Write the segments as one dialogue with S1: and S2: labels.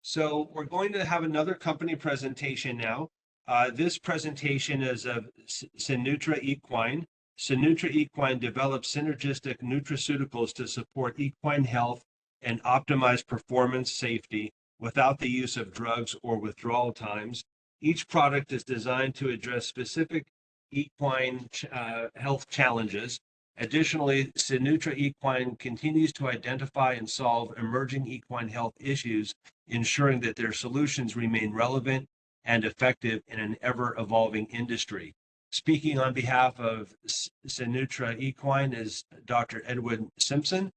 S1: So we're going to have another company presentation now. This presentation is of SynNutra Equine. SynNutra Equine develops synergistic nutraceuticals to support equine health and optimize performance safety without the use of drugs or withdrawal times. Each product is designed to address specific equine health challenges. Additionally, SynNutra Equine continues to identify and solve emerging equine health issues, ensuring that their solutions remain relevant and effective in an ever-evolving industry. Speaking on behalf of SynNutra Equine is Dr. Edwin Simpson.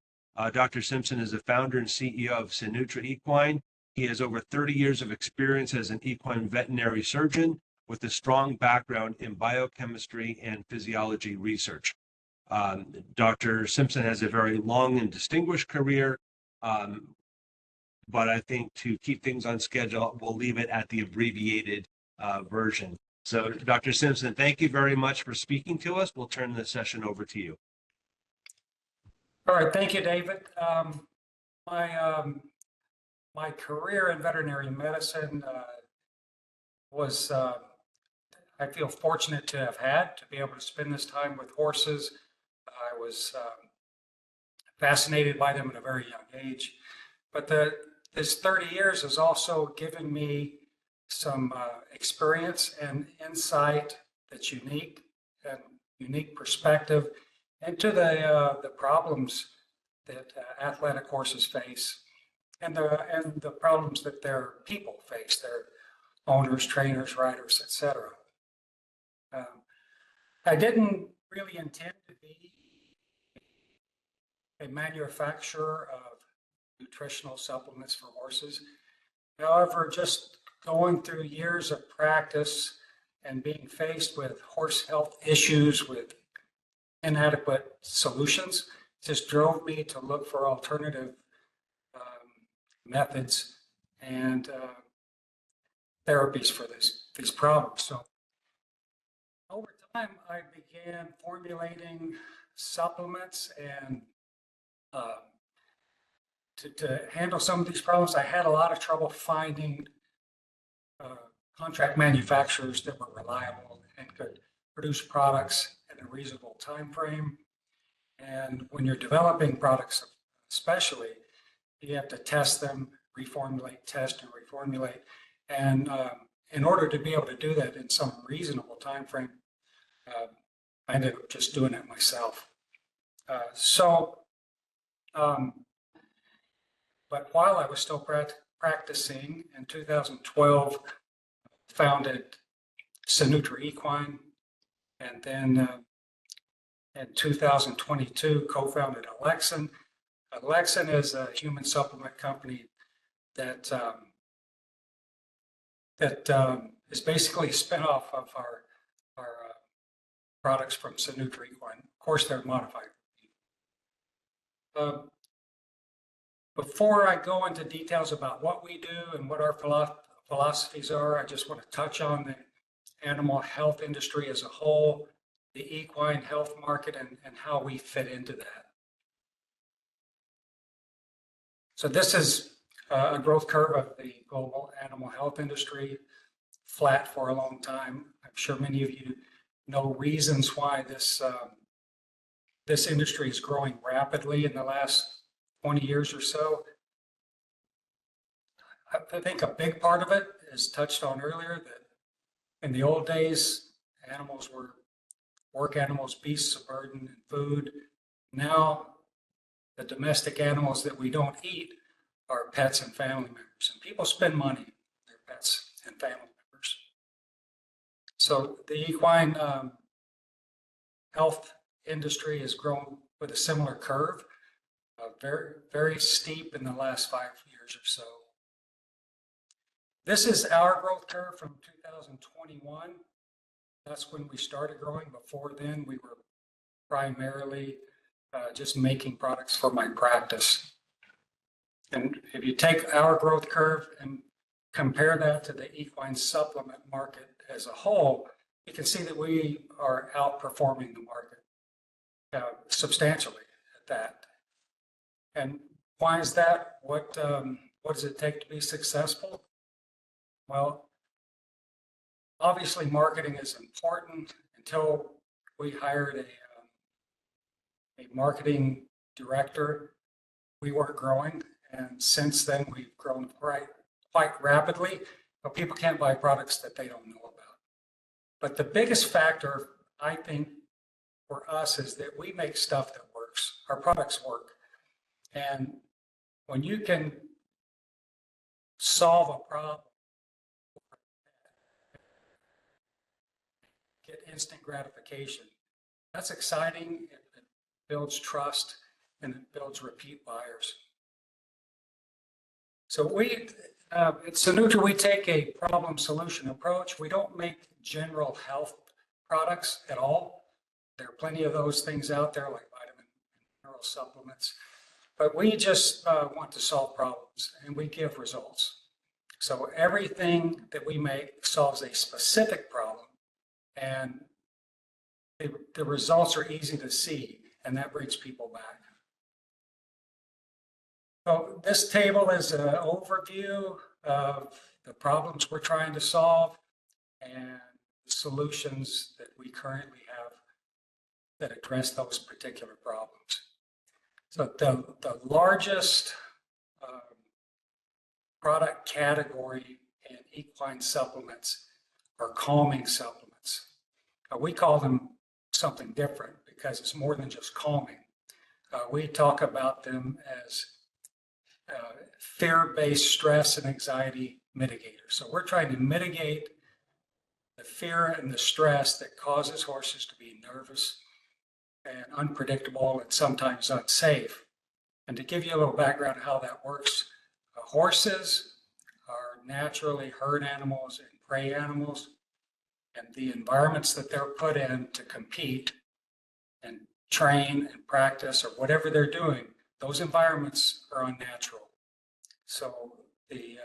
S1: Dr. Simpson is the founder and CEO of SynNutra Equine. He has over 30 years of experience as an equine veterinary surgeon with a strong background in biochemistry and physiology research. Dr. Simpson has a very long and distinguished career, but I think to keep things on schedule, we'll leave it at the abbreviated version. So Dr. Simpson, thank you very much for speaking to us. We'll turn the session over to you.
S2: All right, thank you, David. My career in veterinary medicine was, I feel fortunate to have had, to be able to spend this time with horses. I was fascinated by them at a very young age, but this 30 years has also given me some experience and insight that's unique and unique perspective into the problems that athletic horses face and the problems that their people face, their owners, trainers, riders, etc. I didn't really intend to be a manufacturer of nutritional supplements for horses. However, just going through years of practice and being faced with horse health issues with inadequate solutions just drove me to look for alternative methods and therapies for these problems. So over time, I began formulating supplements and to handle some of these problems. I had a lot of trouble finding contract manufacturers that were reliable and could produce products in a reasonable time frame. And when you're developing products, especially, you have to test them, reformulate, test and reformulate. And in order to be able to do that in some reasonable time frame, I ended up just doing it myself. But while I was still practicing, in 2012, founded SynNutra Equine, and then in 2022, co-founded Alexin. Alexin is a human supplement company that is basically a spinoff of our products from SynNutra Equine. Of course, they're modified. Before I go into details about what we do and what our philosophies are, I just want to touch on the animal health industry as a whole, the equine health market, and how we fit into that. So this is a growth curve of the global animal health industry, flat for a long time. I'm sure many of you know reasons why this industry is growing rapidly in the last 20 years or so. I think a big part of it is touched on earlier, that in the old days, animals were work animals, beasts of burden and food. Now, the domestic animals that we don't eat are pets and family members. And people spend money on their pets and family members. So the equine health industry has grown with a similar curve, very, very steep in the last 5 years or so. This is our growth curve from 2021. That's when we started growing. Before then, we were primarily just making products for my practice. And if you take our growth curve and compare that to the equine supplement market as a whole, you can see that we are outperforming the market substantially at that. And why is that? What what does it take to be successful? Well, obviously marketing is important. Until we hired a marketing director, we weren't growing. And since then, we've grown quite rapidly, but people can't buy products that they don't know about. But the biggest factor, I think, for us is that we make stuff that works. Our products work. And when you can solve a problem, get instant gratification, that's exciting. It builds trust and it builds repeat buyers. So at SynNutra, we take a problem solution approach. We don't make general health products at all. There are plenty of those things out there like vitamin and mineral supplements, but we just want to solve problems and we give results. So everything that we make solves a specific problem, and the results are easy to see, and that brings people back. So this table is an overview of the problems we're trying to solve and the solutions that we currently have that address those particular problems. So the largest product category in equine supplements are calming supplements. We call them something different because it's more than just calming. We talk about them as fear-based stress and anxiety mitigators. So we're trying to mitigate the fear and the stress that causes horses to be nervous and unpredictable and sometimes unsafe. And to give you a little background on how that works, horses are naturally herd animals and prey animals, and the environments that they're put in to compete and train and practice or whatever they're doing, those environments are unnatural. So the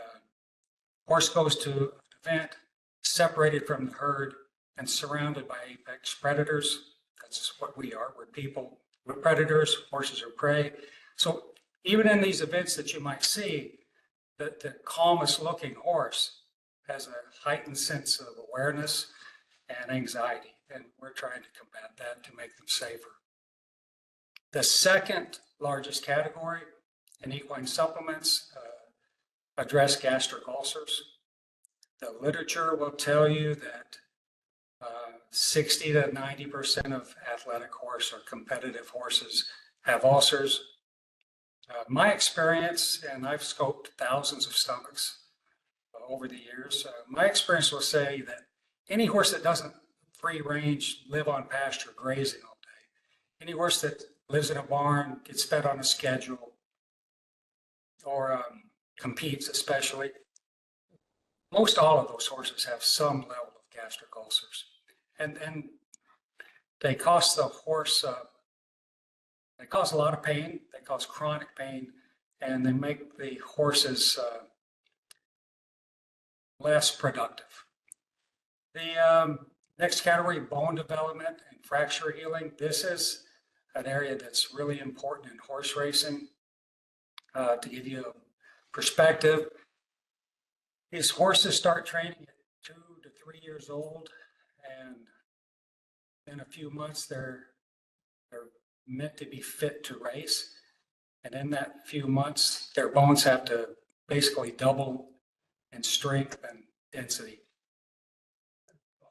S2: horse goes to an event, separated from the herd and surrounded by apex predators. That's what we are. We're people. We're predators. Horses are prey. So even in these events that you might see, the calmest looking horse has a heightened sense of awareness and anxiety. And we're trying to combat that to make them safer. The second largest category in equine supplements address gastric ulcers. The literature will tell you that 60 to 90% of athletic horse or competitive horses have ulcers. My experience, and I've scoped thousands of stomachs over the years, my experience will say that any horse that doesn't free range, live on pasture, grazing all day, any horse that lives in a barn, gets fed on a schedule, or competes especially, most all of those horses have some level of gastric ulcers. And they cost the horse, they cause a lot of pain, they cause chronic pain, and they make the horses less productive. The next category, bone development and fracture healing. This is an area that's really important in horse racing. To give you a perspective, these horses start training at 2 to 3 years old, and in a few months they're meant to be fit to race. And in that few months, their bones have to basically double in strength and density.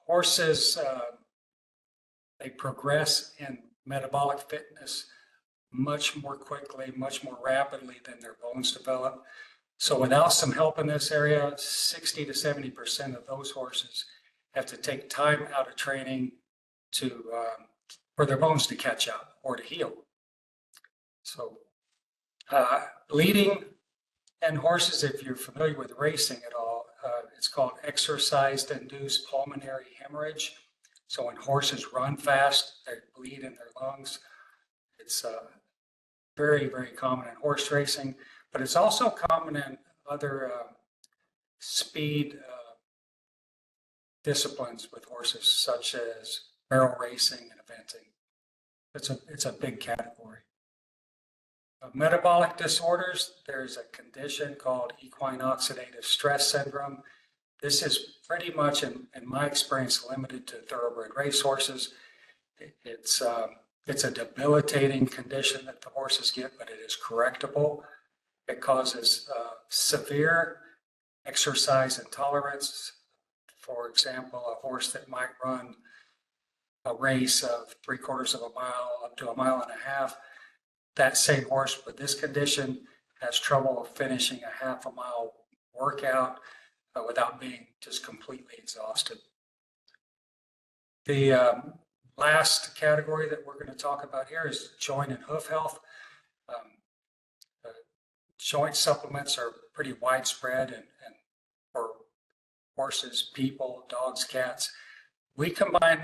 S2: Horses, they progress in metabolic fitness much more quickly, much more rapidly than their bones develop. So without some help in this area, 60 to 70% of those horses have to take time out of training for their bones to catch up or to heal. So bleeding in horses, if you're familiar with racing at all, it's called exercise-induced pulmonary hemorrhage. So when horses run fast, they bleed in their lungs. It's very, very common in horse racing, but it's also common in other speed disciplines with horses, such as barrel racing and eventing. It's a big category. Metabolic disorders, there's a condition called equine oxidative stress syndrome. This is pretty much, in my experience, limited to thoroughbred racehorses. It's a debilitating condition that the horses get, but it is correctable. It causes severe exercise intolerance. For example, a horse that might run a race of 3/4 of a mile up to 1.5 miles, that same horse with this condition has trouble finishing a 1/2 mile workout without being just completely exhausted. The last category that we're going to talk about here is joint and hoof health. Joint supplements are pretty widespread and for horses, people, dogs, cats. We combine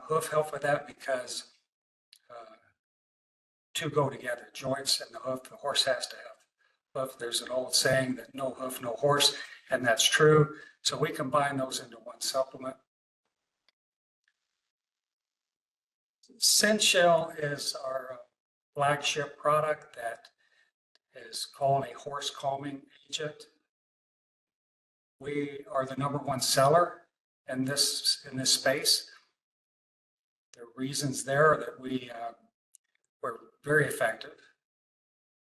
S2: hoof health with that because two go together, joints and the hoof. The horse has to have hoof. There's an old saying that no hoof, no horse, and that's true. So we combine those into one supplement. SynShell is our flagship product that is called a horse calming agent. We are the #1 seller in this space. The reasons there are that we're very effective,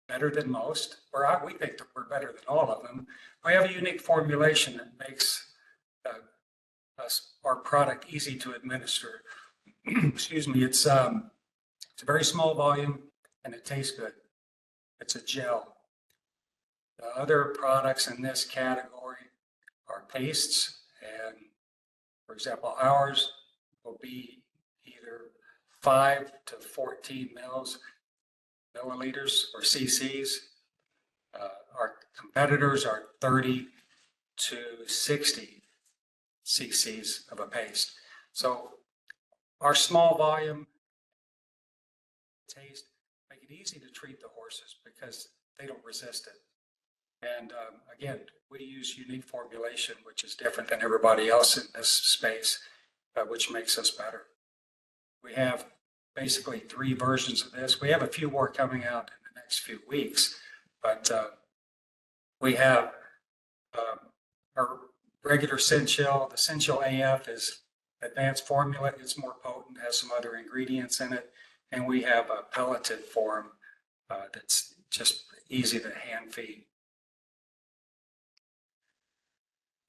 S2: better than most, or we think that we're better than all of them. We have a unique formulation that makes our product easy to administer. Excuse me, it's a very small volume and it tastes good. It's a gel. The other products in this category are pastes, and for example, ours will be either 5 to 14 milliliters or cc's. Our competitors are 30 to 60 cc's of a paste. So our small volume taste make it easy to treat the horses because they don't resist it. And again, we use unique formulation, which is different than everybody else in this space, which makes us better. We have basically 3 versions of this. We have a few more coming out in the next few weeks, but we have our regular SynShell. The SynShell AF is advanced formula. It's more potent, has some other ingredients in it. And we have a pelleted form that's just easy to hand feed.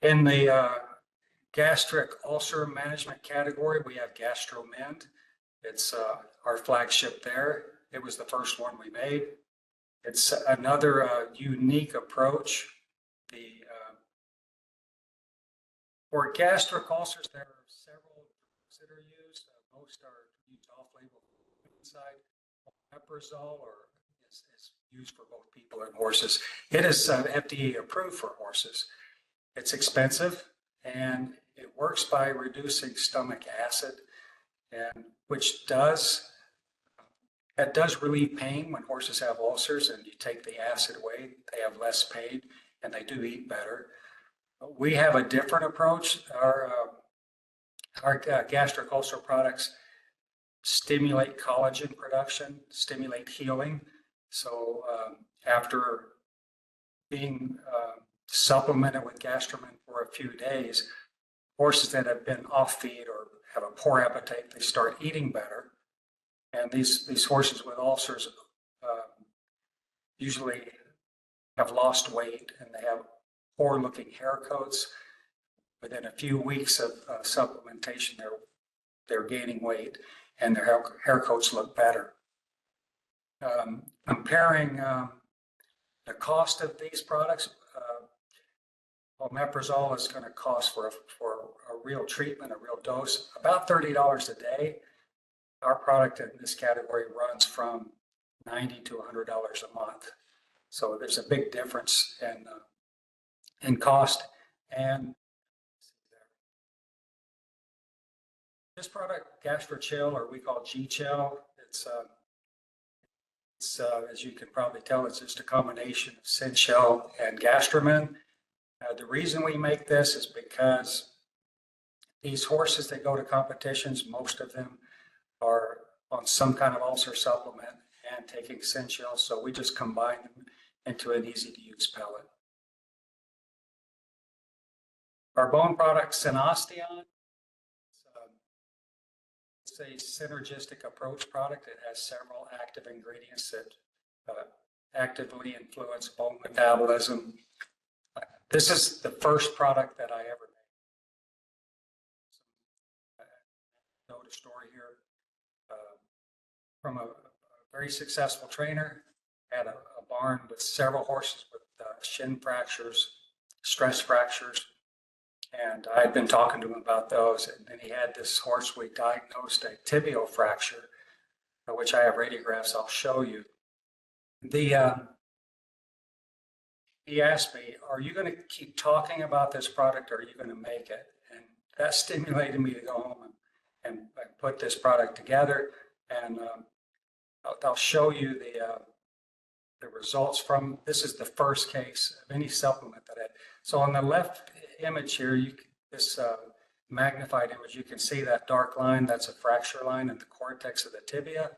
S2: In the gastric ulcer management category, we have GastroMend. It's our flagship there. It was the first one we made. It's another unique approach. For gastric ulcers, there are several drugs that are used. Most are used off-label inside. Omeprazole is used for both people and horses. It is FDA approved for horses. It's expensive and it works by reducing stomach acid, and which does relieve pain when horses have ulcers, and you take the acid away, they have less pain and they do eat better. We have a different approach. Our gastric ulcer products stimulate collagen production, stimulate healing. So after being supplemented with GastroMend for a few days, horses that have been off feed or have a poor appetite, they start eating better. And these horses with ulcers usually have lost weight and they have poor looking hair coats. Within a few weeks of supplementation, they're gaining weight and their hair coats look better. Comparing the cost of these products, omeprazole is going to cost for a real treatment, a real dose, about $30 a day. Our product in this category runs from $90 to $100 a month. So there's a big difference in cost. And this product, GastroChill, or we call G-Chill, it's as you can probably tell, it's just a combination of SynShell and GastroMend. The reason we make this is because these horses that go to competitions, most of them are on some kind of ulcer supplement, and taking Essential. So we just combine them into an easy-to-use pellet. Our bone product, Synostion, it's a synergistic approach product. It has several active ingredients that actively influence bone metabolism. This is the first product that I ever made. Know the story here from a very successful trainer. Had a barn with several horses with shin fractures, stress fractures, and I had been talking to him about those. And then he had this horse we diagnosed a tibial fracture, which I have radiographs I'll show you. He asked me, "Are you going to keep talking about this product, or are you going to make it?" And that stimulated me to go home and put this product together. And I'll show you the results from, this is the first case of any supplement that I had. So on the left image here, this magnified image, you can see that dark line. That's a fracture line in the cortex of the tibia.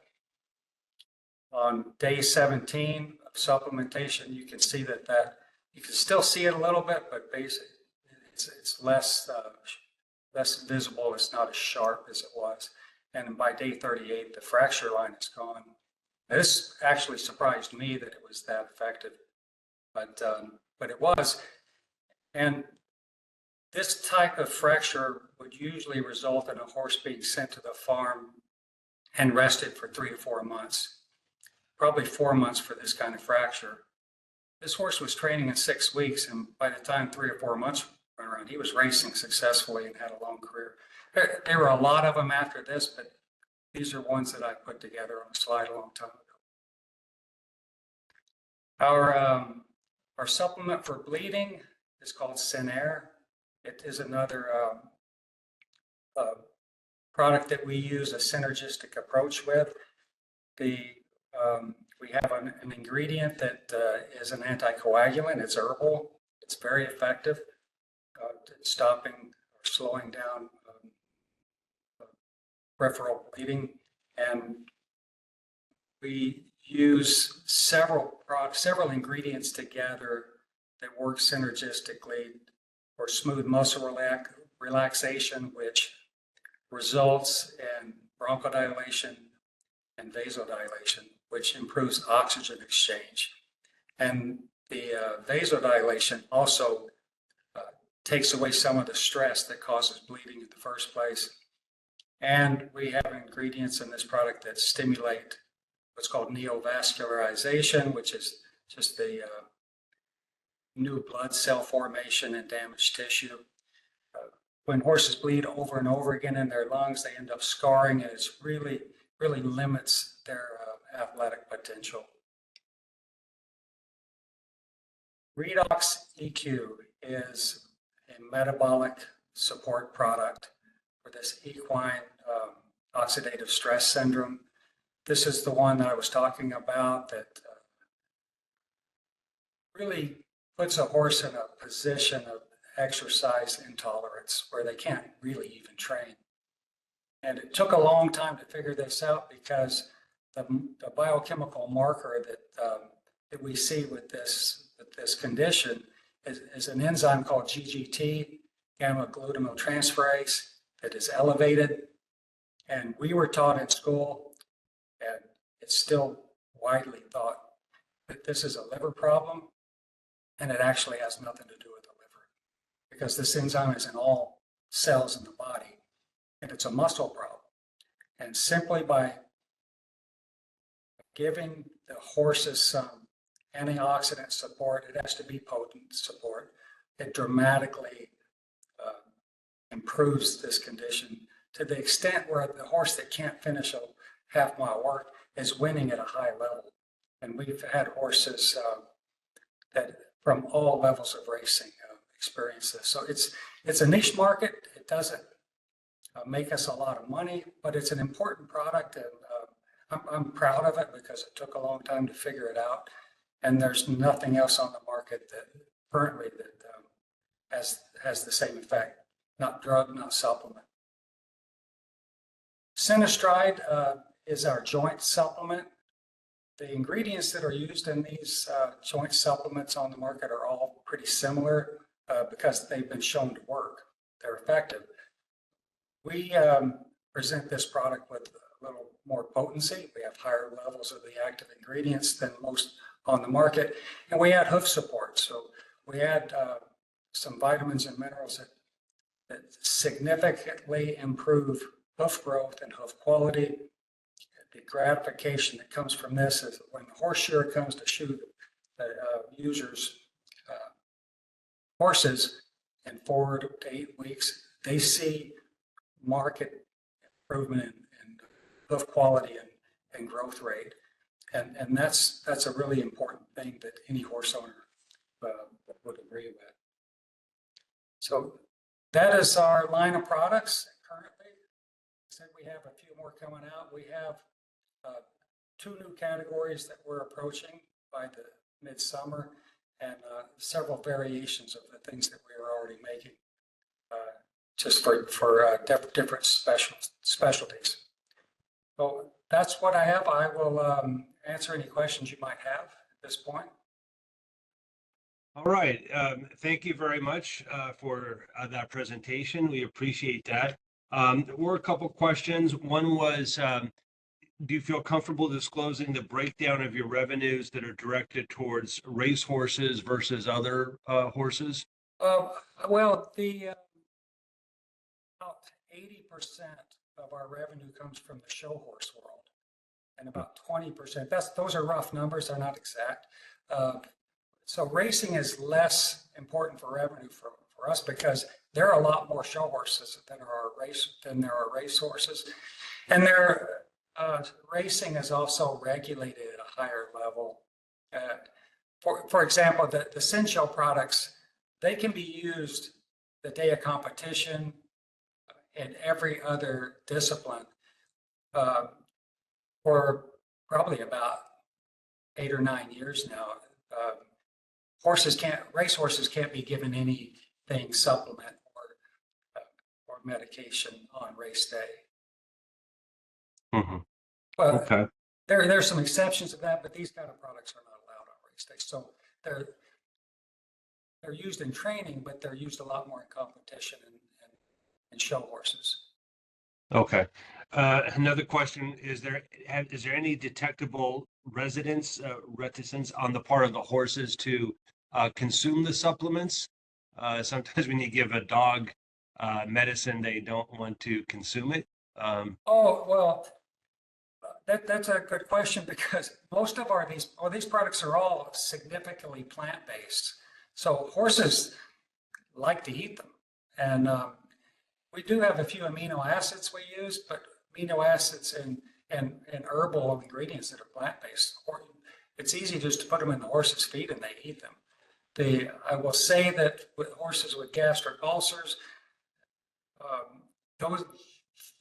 S2: On day 17 of supplementation, you can see that you can still see it a little bit, but basically it's less visible. It's not as sharp as it was. And by day 38, the fracture line is gone. This actually surprised me that it was that effective, but it was. And this type of fracture would usually result in a horse being sent to the farm and rested for 3 to 4 months, probably 4 months for this kind of fracture. This horse was training in 6 weeks, and by the time 3 or 4 months went around, he was racing successfully and had a long career. There were a lot of them after this, but these are ones that I put together on a slide a long time ago. Our supplement for bleeding is called SynAir. It is another product that we use a synergistic approach with. We have an ingredient that is an anticoagulant. It's herbal. It's very effective at stopping or slowing down peripheral bleeding. And we use several ingredients together that work synergistically for smooth muscle relaxation, which results in bronchodilation and vasodilation, which improves oxygen exchange. And the vasodilation also takes away some of the stress that causes bleeding in the first place. And we have ingredients in this product that stimulate what's called neovascularization, which is just the new blood cell formation in damaged tissue. When horses bleed over and over again in their lungs, they end up scarring, and it's really limits their athletic potential. Redox EQ is a metabolic support product for this equine oxidative stress syndrome. This is the one that I was talking about that really puts a horse in a position of exercise intolerance where they can't really even train. And it took a long time to figure this out because the biochemical marker that we see with this condition is an enzyme called GGT, gamma glutamyltransferase, that is elevated. And we were taught in school, and it's still widely thought, that this is a liver problem, and it actually has nothing to do with the liver because this enzyme is in all cells in the body, and it's a muscle problem. And simply by giving the horses some antioxidant support, it has to be potent support, it dramatically improves this condition to the extent where the horse that can't finish a half-mile work is winning at a high level. And we've had horses that from all levels of racing experience this. So it's a niche market. It doesn't make us a lot of money, but it's an important product, and I'm proud of it because it took a long time to figure it out. And there's nothing else on the market that currently that has the same effect. Not drug, not supplement. Synerstride is our joint supplement. the ingredients that are used in these joint supplements on the market are all pretty similar because they've been shown to work. They're effective. We present this product with a little more potency. We have higher levels of the active ingredients than most on the market, and we add hoof support. So we add some vitamins and minerals that significantly improve hoof growth and hoof quality. The gratification that comes from this is when the horse shearer comes to shoe the user's horses in 4 to 8 weeks, they see market improvement in hoof quality and growth rate. And that's a really important thing that any horse owner would agree with. So that is our line of products currently. I said we have a few more coming out. We have 2 new categories that we're approaching by the midsummer, and several variations of the things that we are already making, just for different specialties. So that's what I have. I will answer any questions you might have at this point.
S1: All right. Thank you very much for that presentation. We appreciate that. There were a couple questions. One was, do you feel comfortable disclosing the breakdown of your revenues that are directed towards race horses versus other horses?
S2: Well, about 80% of our revenue comes from the show horse world, and about 20%. Those are rough numbers; they're not exact. So racing is less important for revenue for us because there are a lot more show horses than there are race horses, and racing is also regulated at a higher level. For example, the SynShow products, they can be used the day of competition in every other discipline for probably about 8 or 9 years now. Race horses can't be given anything supplement or medication on race day.
S1: Mm-hmm.
S2: But
S1: okay.
S2: There's some exceptions to that, but these kind of products are not allowed on race day. So they're used in training, but they're used a lot more in competition and show horses.
S1: Okay. Another question, is there any detectable reticence on the part of the horses to consume the supplements? Sometimes when you give a dog medicine, they don't want to consume it.
S2: That's a good question because most of these products are all significantly plant-based. So horses like to eat them. And we do have a few amino acids we use, but amino acids and herbal ingredients that are plant-based, it's easy just to put them in the horse's feed and they eat them. I will say that with horses with gastric ulcers,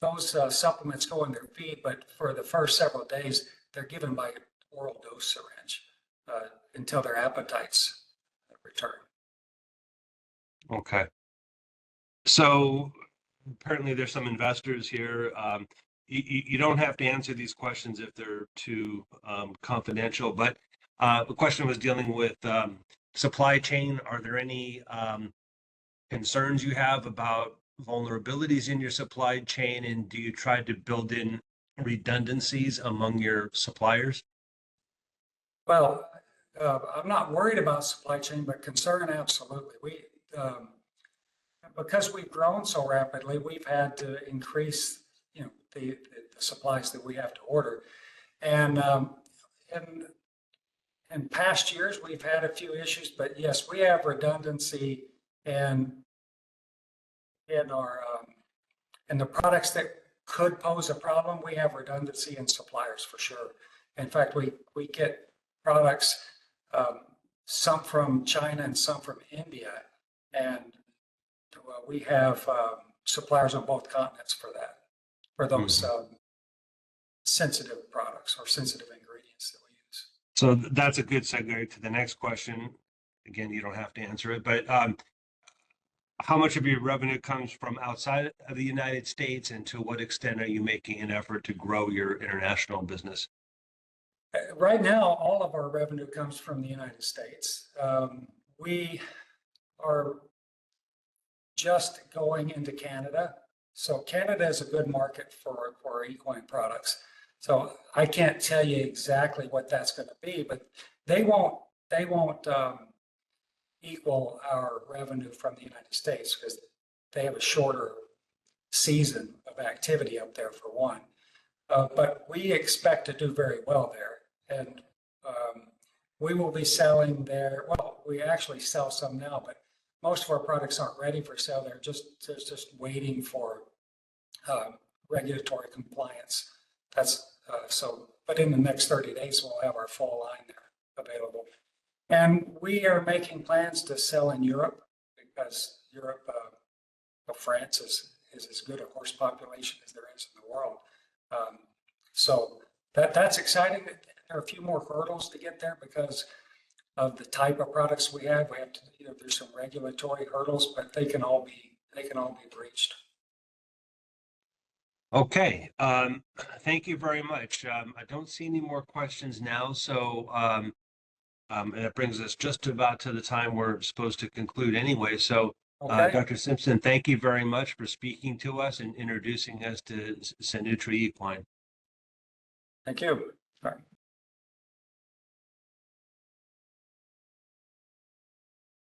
S2: those supplements go in their feed, but for the first several days, they're given by oral dose syringe until their appetites return.
S1: Okay. So apparently there's some investors here. You don't have to answer these questions if they're too confidential, but the question was dealing with supply chain. Are there any concerns you have about vulnerabilities in your supply chain, and do you try to build in redundancies among your suppliers?
S2: Well, I'm not worried about supply chain, but concern, absolutely. Because we've grown so rapidly, we've had to increase, the supplies that we have to order. And in past years, we've had a few issues, but yes, we have redundancy in the products that could pose a problem. We have redundancy in suppliers for sure. In fact, we get products, some from China and some from India, and we have suppliers on both continents for those sensitive products or sensitive ingredients that we use.
S1: So that's a good segue to the next question. Again, you don't have to answer it, but how much of your revenue comes from outside of the United States, and to what extent are you making an effort to grow your international business?
S2: Right now, all of our revenue comes from the United States. We are just going into Canada. So Canada is a good market for equine products. So I can't tell you exactly what that's going to be, but they won't equal our revenue from the United States because they have a shorter season of activity up there for one. But we expect to do very well there. And we will be selling there. Well, we actually sell some now, but most of our products aren't ready for sale. They're just waiting for regulatory compliance. But in the next 30 days, we'll have our full line there available. And we are making plans to sell in Europe because Europe, France is as good a horse population as there is in the world. So that's exciting. There are a few more hurdles to get there because of the type of products we have. We have to, there's some regulatory hurdles, but they can all be breached.
S1: Okay, thank you very much. I don't see any more questions now, so and it brings us just about to the time we're supposed to conclude anyway. So,
S2: Okay.
S1: Dr. Simpson, thank you very much for speaking to us and introducing us to SynNutra Equine.
S2: Thank you. All right.